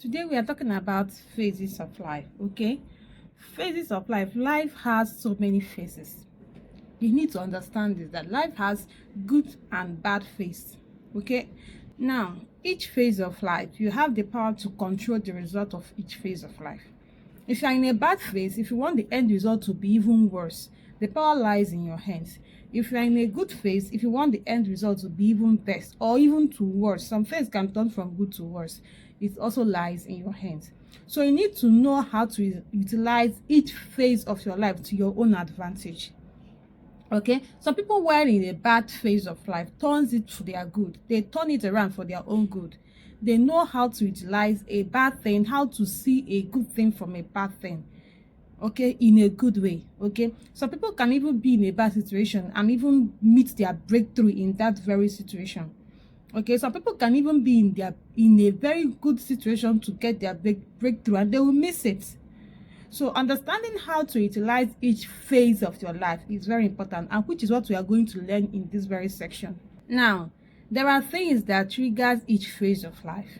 Today we are talking about phases of life. Okay, phases of life. Life has so many phases. You need to understand this, that life has good and bad phase. Okay, now each phase of life, you have the power to control the result of each phase of life. If you are in a bad phase, if you want the end result to be even worse, the power lies in your hands. If you are in a good phase, if you want the end result to be even best or even to worse, some phase can turn from good to worse, it also lies in your hands. So you need to know how to utilize each phase of your life to your own advantage. Okay, some people while in a bad phase of life turns it to their good. They turn it around for their own good. They know how to utilize a bad thing, how to see a good thing from a bad thing, okay, in a good way. Okay, some people can even be in a bad situation and even meet their breakthrough in that very situation. Okay, some people can even be in a very good situation to get their breakthrough and they will miss it. So understanding how to utilize each phase of your life is very important, and which is what we are going to learn in this very section. Now, there are things that triggers each phase of life.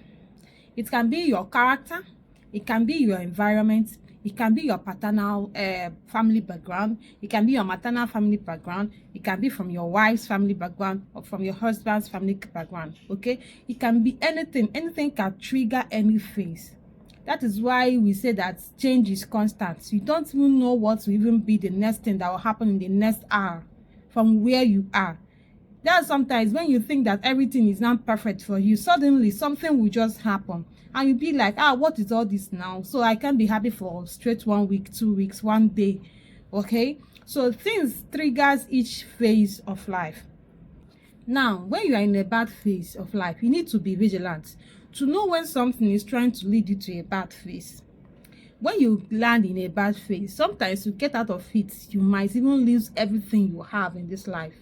It can be your character, it can be your environment, it can be your paternal family background, it can be your maternal family background, it can be from your wife's family background or from your husband's family background. Okay, it can be anything can trigger any phase. That is why we say that change is constant. You don't even know what will even be the next thing that will happen in the next hour from where you are. There's sometimes when you think that everything is not perfect for you, suddenly something will just happen and you'll be like, what is all this now? So I can't be happy for straight 1 week, 2 weeks, 1 day. Okay, so things triggers each phase of life. Now, when you are in a bad phase of life, you need to be vigilant to know when something is trying to lead you to a bad phase. When you land in a bad phase, sometimes to get out of it, you might even lose everything you have in this life.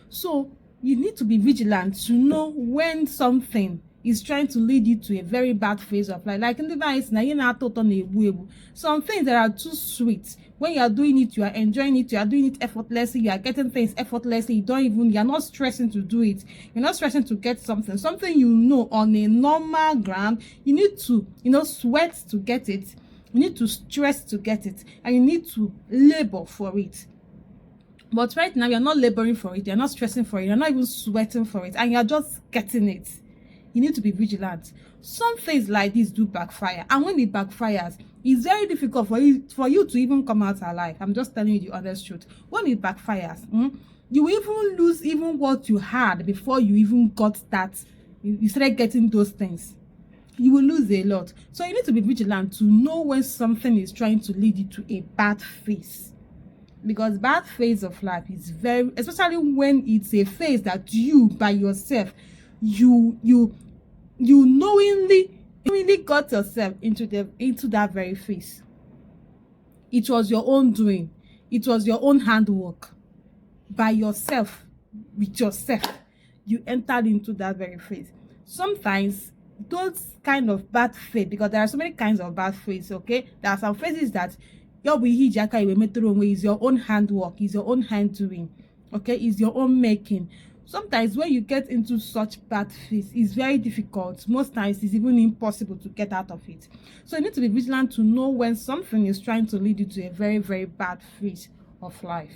So you need to be vigilant to know when something is trying to lead you to a very bad phase of life. Like in the vice now, you know, some things that are too sweet. When you are doing it, you are enjoying it, you are doing it effortlessly, you are getting things effortlessly, you are not stressing to do it, you're not stressing to get something you know on a normal ground. You need to, sweat to get it, you need to stress to get it, and you need to labor for it. But right now, you're not laboring for it, you're not stressing for it, you're not even sweating for it, and you're just getting it. You need to be vigilant. Some things like this do backfire, and when it backfires, it's very difficult for you to even come out alive. I'm just telling you the honest truth. When it backfires, you will even lose even what you had before you even got that. You started getting those things. You will lose a lot. So you need to be vigilant to know when something is trying to lead you to a bad phase. Because bad phase of life is very, especially when it's a phase that you by yourself, you knowingly got yourself into that very phase. It was your own doing, it was your own handwork. By yourself, with yourself, you entered into that very phase. Sometimes those kind of bad phase, because there are so many kinds of bad phase. Okay, there are some phases that is your own handwork, is your own hand doing. Okay, is your own making. Sometimes when you get into such bad phase, it's very difficult. Most times it's even impossible to get out of it. So you need to be vigilant to know when something is trying to lead you to a very, very bad phase of life.